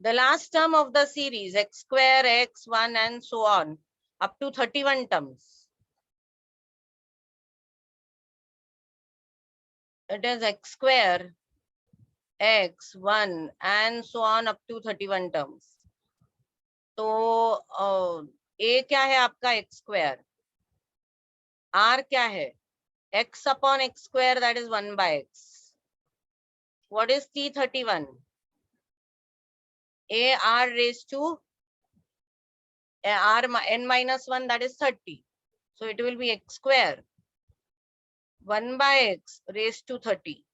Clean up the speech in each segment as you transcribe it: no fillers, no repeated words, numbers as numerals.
The last term of the series, x square, x1 and so on, up to 31 terms. It is x square, x1 and so on up to 31 terms. तो a क्या है आपका x square, r क्या है x upon x square, that is 1 by x. What is T31? A r raised to r n minus 1, that is 30. So it will be x square 1 by x raised to 30.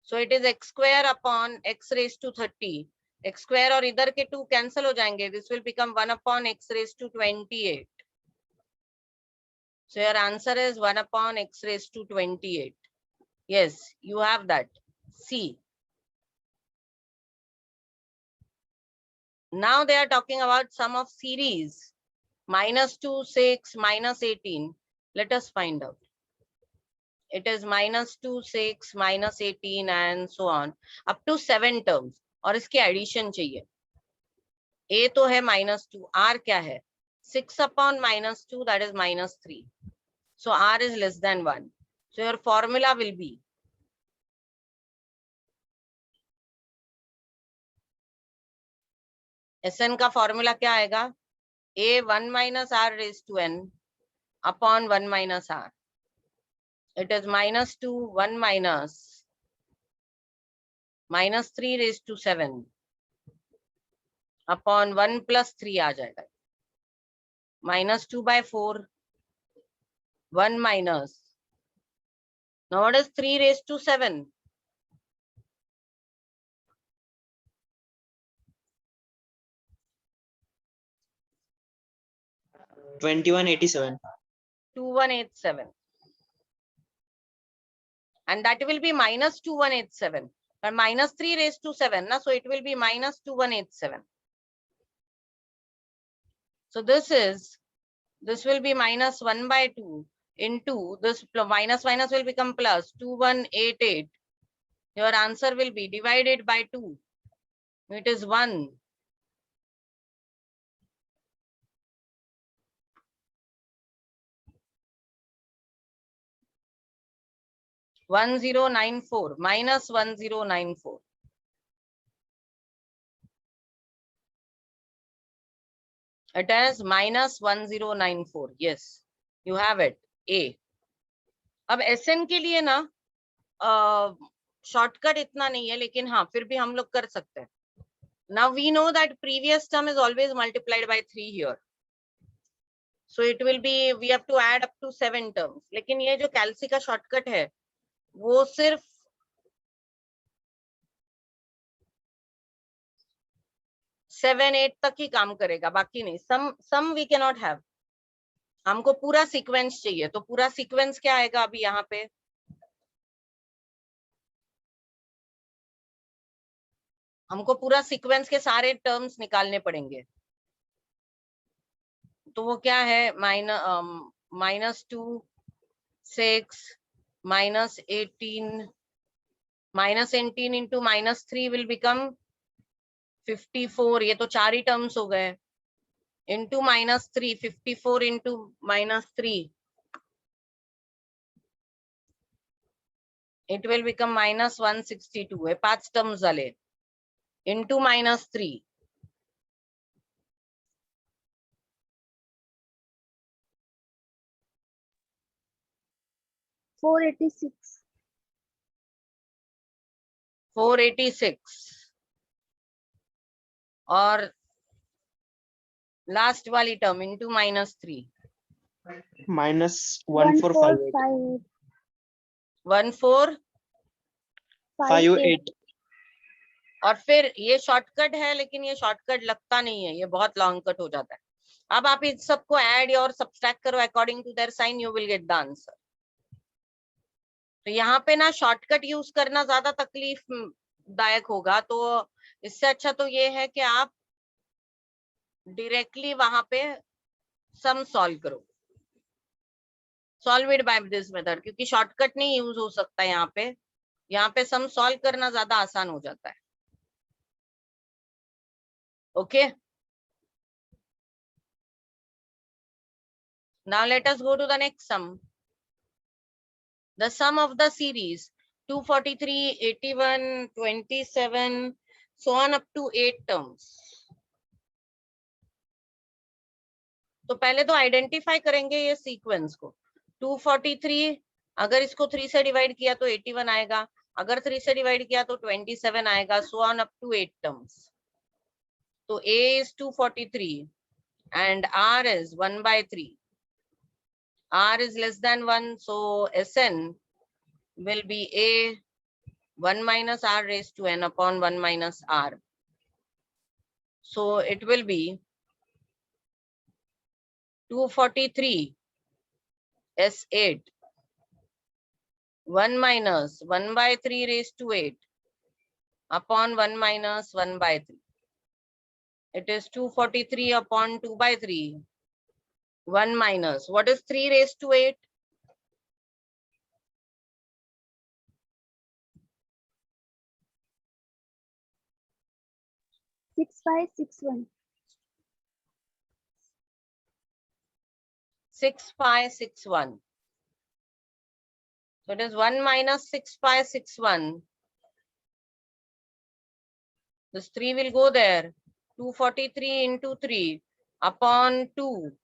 So it is x square upon x raised to 30. x square और इधर के 2 cancel हो जाएंगे. This will become 1 upon x raised to 28. So your answer is 1 upon x raised to 28. Yes, you have that. C. Now they are talking about sum of series. -2, 6, -18. Let us find out. It is -2, 6, -18 and so on. Up to 7 terms. और इसकी addition चाहिए. A तो है -2. R क्या है? 6 upon -2, that is -3. So R is less than 1. So your formula will be Sn का formula क्या आएगा? A 1 minus R raised to n upon 1 minus R. It is -2, 1 minus -3 raised to 7 upon 1 plus 3 आ जाएगा. -2 by 4, 1 minus. Now what is 3 raised to 7? 2187. 2187. And that will be -2187. But -3 raised to 7, na? So it will be -2187. So this will be -1 by 2 into this minus will become plus 2188. Your answer will be divided by 2. It is 1. -1094 -1094. It is -1094. Yes, you have it. A. अब SN के लिए ना shortcut इतना नहीं है, लेकिन हाँ फिर भी हम लोग कर सकते हैं. Now we know that previous term is always multiplied by 3 here. So it will be, we have to add up to 7 terms. लेकिन ये जो कैल्सी का शॉर्टकट है वो सिर्फ 7, 8 तक ही काम करेगा, बाकी नहीं. सम वी कैन नॉट हैव. हमको पूरा सीक्वेंस चाहिए. तो पूरा सीक्वेंस क्या आएगा अभी यहाँ पे? हमको पूरा सीक्वेंस के सारे टर्म्स निकालने पड़ेंगे. तो वो क्या है? -2, 6, -18, -18 into -3 will become 54. ये तो 4 ही टर्म्स हो गए. Into -3, 54 into -3, it will become -162. है 5 टर्म्स झाले. Into -3, 486. 486. और लास्ट वाली टर्म into -3, -1458. 1458. और फिर ये शॉर्टकट है, लेकिन ये शॉर्टकट लगता नहीं है, ये बहुत लॉन्ग कट हो जाता है. अब आप इस सबको ऐड और सब्सट्रैक्ट करो according to their sign, you will get the answer. तो यहाँ पे ना शॉर्टकट यूज करना ज्यादा तकलीफ दायक होगा, तो इससे अच्छा तो ये है कि आप डायरेक्टली वहां पे सम सॉल्व करो. Solve it by this method, क्योंकि शॉर्टकट नहीं यूज हो सकता यहाँ पे. यहाँ पे सम सॉल्व करना ज्यादा आसान हो जाता है. Okay. Now let us go to the next sum. The sum of the series 243, 81, 27, so on up to 8 terms. तो पहले तो आइडेंटिफाई करेंगे ये सीक्वेंस को. 243 अगर इसको 3 से डिवाइड किया तो 81 आएगा, अगर 3 से डिवाइड किया तो 27 आएगा, so on up to 8 terms. तो A is 243 and R is 1/3. R is less than 1, so Sn will be A 1 minus R raised to n upon 1 minus R. So it will be 243 S8 1 minus 1/3 raised to 8 upon 1 minus 1/3. It is 243 upon 2/3. 1 minus, what is 3 raised to 8? 6561. 6561. So it is 1 minus 6561. This 3 will go there. 243 into 3 upon 2.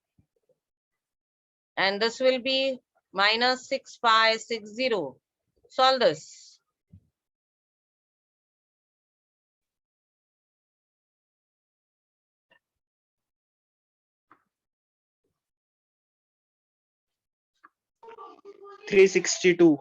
And this will be minus 6560. Solve this. Three 62.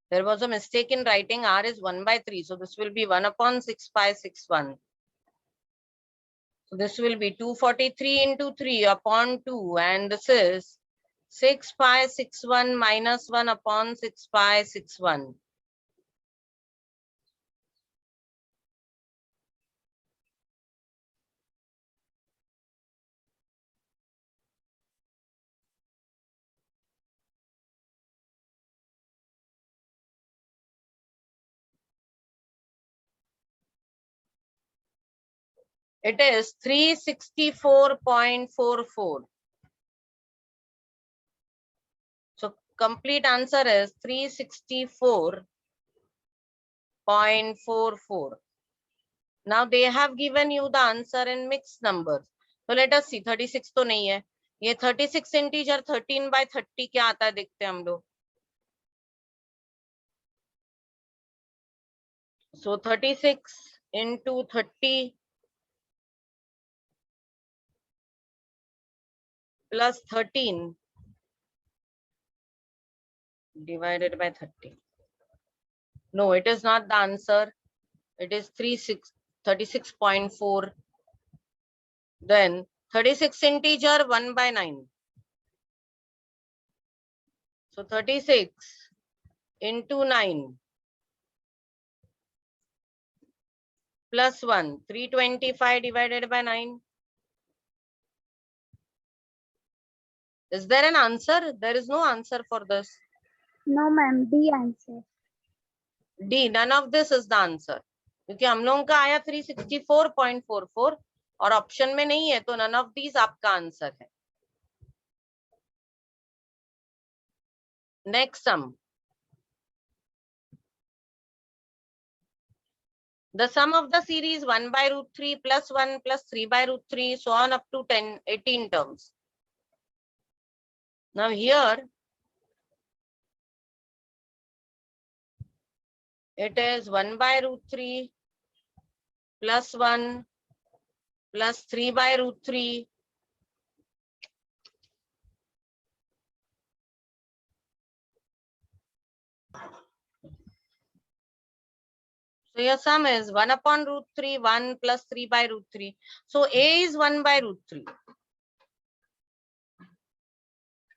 There was a mistake in writing R is 1/3. So this will be 1 upon 6561. So this will be 243 into 3 upon 2. And this is 6561 minus 1 upon 6561. It is 364.44. So complete answer is 364.44. Now they have given you the answer in mixed numbers. So let us see. 36 तो नहीं है. ये 36 integer 13/30 क्या आता है देखते हैं हम लोग. So 36 into 30 plus 13 divided by 30. No, it is not the answer. It is 36.4. Then 36 integer 1/9. So 36 into 9 plus 1, 325 divided by 9. Is there an answer? There is no answer for this. No, ma'am. D answer. D, none of this is the answer. क्योंकि हम लोगों का आया 364.44 और option में नहीं है, तो none of these आपका आंसर है. Next sum. The sum of the series 1/√3 plus 1 plus 3/√3, so on up to 18 terms. Now here it is 1/√3 plus 1 plus 3/√3 . So your sum is 1 upon √3, 1 plus 3/√3. So A is 1/√3.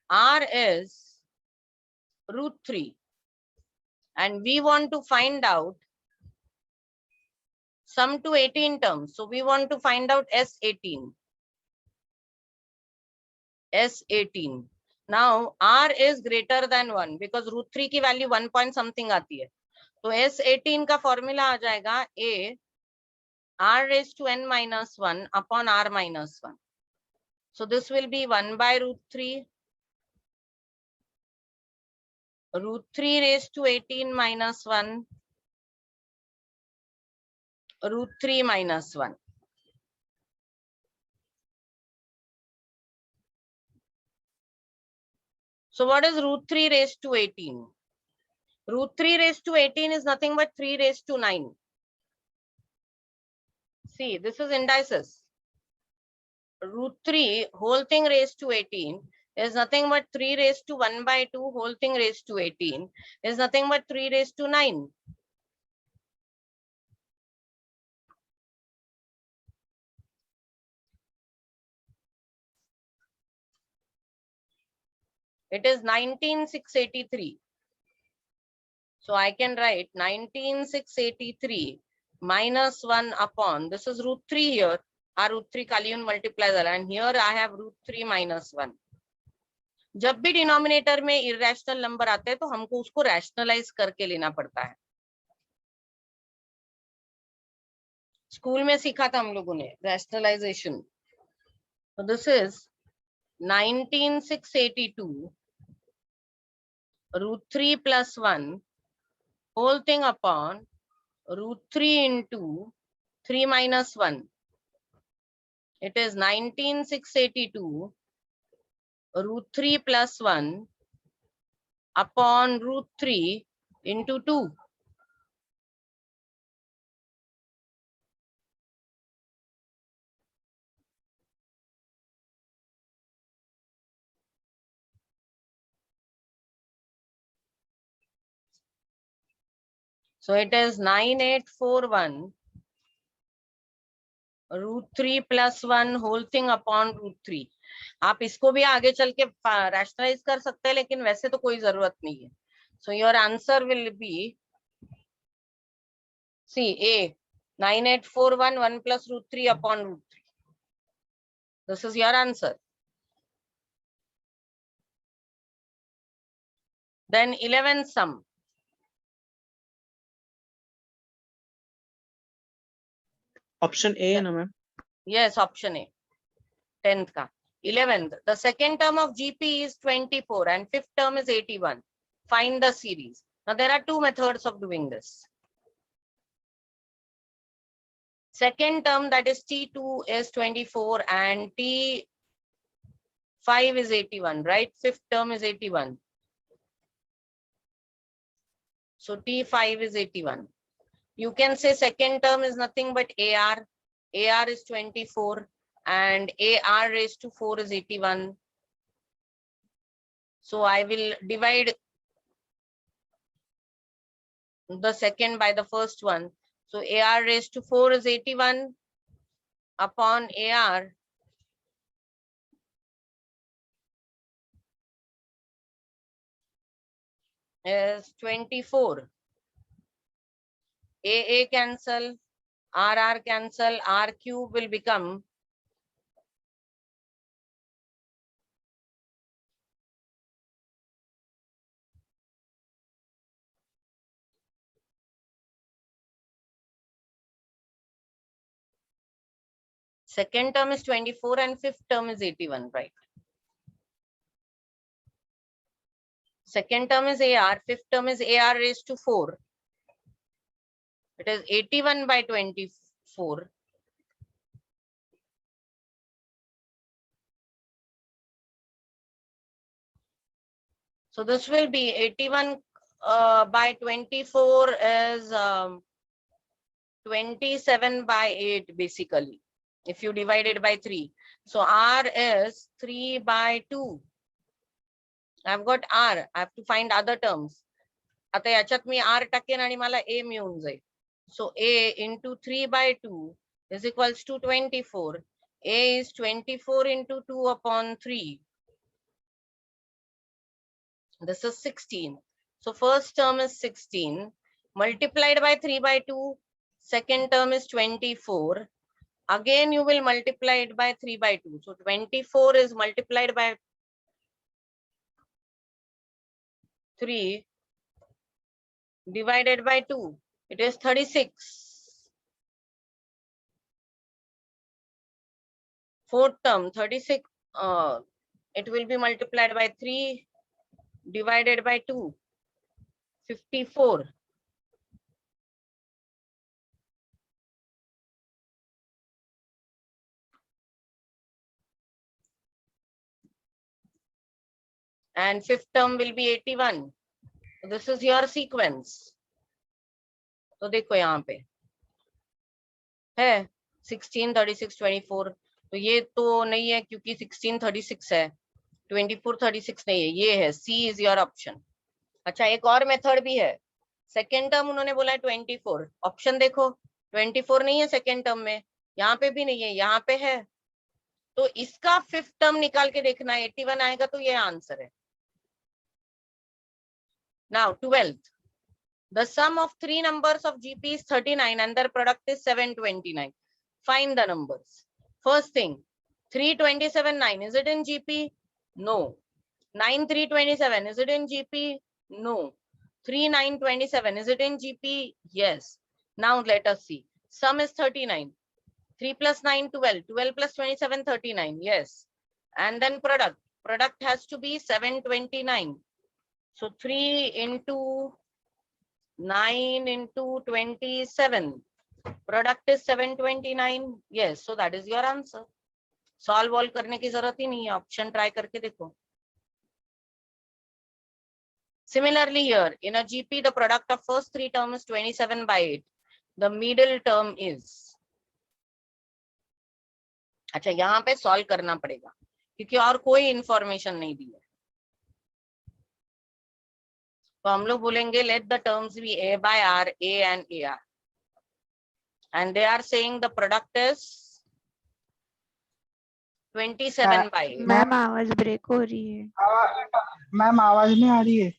R is √3. And we want to find out sum to 18 terms. So we want to find out S18. S18. Now R is greater than 1 because √3 की value 1 point something आती है. तो S18 का formula आ जाएगा A R raised to n minus 1 upon R minus 1. So this will be 1 by √3. √3 raised to 18 minus 1. √3 minus 1. So what is √3 raised to 18? √3 raised to 18 is nothing but 3 raised to 9. See, this is indices. √3 whole thing raised to 18 is nothing but 3 raised to 1 by 2 whole thing raised to 18 is nothing but 3 raised to 9. It is 19,683. So I can write 19,683 minus 1 upon, this is √3 here, our √3 Kaliyun multiplies, and here I have √3 minus 1. जब भी denominator में irrational number आते हैं तो हमको उसको rationalise करके लेना पड़ता है. स्कूल में सीखा था हम लोगों ने rationalisation. So this is 19,682 √3 plus 1 whole thing upon √3 into 3 minus 1. It is 19,682 √3 plus 1 upon √3 into 2. So it is 9841 √3 plus 1 whole thing upon √3. आप इसको भी आगे चल के रैशनलाइज कर सकते हैं, लेकिन वैसे तो कोई जरूरत नहीं है. So your answer will be C, A, 9841 1 plus √3 upon √3. This is your answer. Then 11th sum. Option A, no, ma'am. Yes, option A. 10th ka. 11th. The second term of GP is 24 and fifth term is 81. Find the series. Now there are two methods of doing this. Second term, that is T2 is 24 and T5 is 81, right? Fifth term is 81. So T5 is 81. You can say second term is nothing but AR. AR is 24 and AR raised to 4 is 81. So I will divide the second by the first one. So AR raised to 4 is 81 upon AR is 24. AA cancel, RR cancel, R cube will become second term is 24 and fifth term is 81, right? Second term is AR, fifth term is AR raised to 4. It is 81 by 24. So this will be 81 by 24 is 27 by 8 basically, if you divide it by 3. So R is 3 by 2. I've got R. I have to find other terms. आता याच्यात मी R टाकेन आणि मला A मिळून जाईल. So A into 3 by 2 is equals to 24. A is 24 into 2 upon 3. This is 16. So first term is 16 multiplied by 3 by 2. second term is 24. Again, you will multiply it by 3 by 2. So 24 is multiplied by 3 divided by 2. It is 36. Fourth term, 36. It will be multiplied by 3 divided by 2. 54. And fifth term will be 81. So this is your sequence. तो देखो यहाँ पे है 16, 36, 24. तो ये तो नहीं है क्योंकि 16, 36 है, 24, 36 नहीं है, ये है C is your option. अच्छा, एक और मेथड भी है. सेकेंड टर्म उन्होंने बोला है 24. ऑप्शन देखो, 24 नहीं है सेकेंड टर्म में, यहाँ पे भी नहीं है, यहाँ पे है. तो इसका फिफ्थ टर्म निकाल के देखना है, 81 आएगा तो ये आंसर है. Now 12th. The sum of three numbers of GP is 39 and their product is 729. Find the numbers. First thing, 327, 9. Is it in GP? No. 9, 327. Is it in GP? No. 3, 9, 27. Is it in GP? Yes. Now let us see. Sum is 39. 3 plus 9, 12. 12 plus 27, 39. Yes. And then product. Product has to be 729. So 3 into 9 into 27. Product is 729. Yes. So that is your answer. Solve all करने की जरूरत ही नहीं है. Option try करके देखो. Similarly here, in a GP, the product of first three term is 27 by 8. The middle term is. अच्छा, यहाँ पे solve करना पड़ेगा क्योंकि और कोई information नहीं दी है. तो हम लोग बोलेंगे let the terms be A by R, A and AR. And they are saying the product is 27 by 8. Ma'am आवाज ब्रेक हो रही है. मैम आवाज नहीं आ रही है.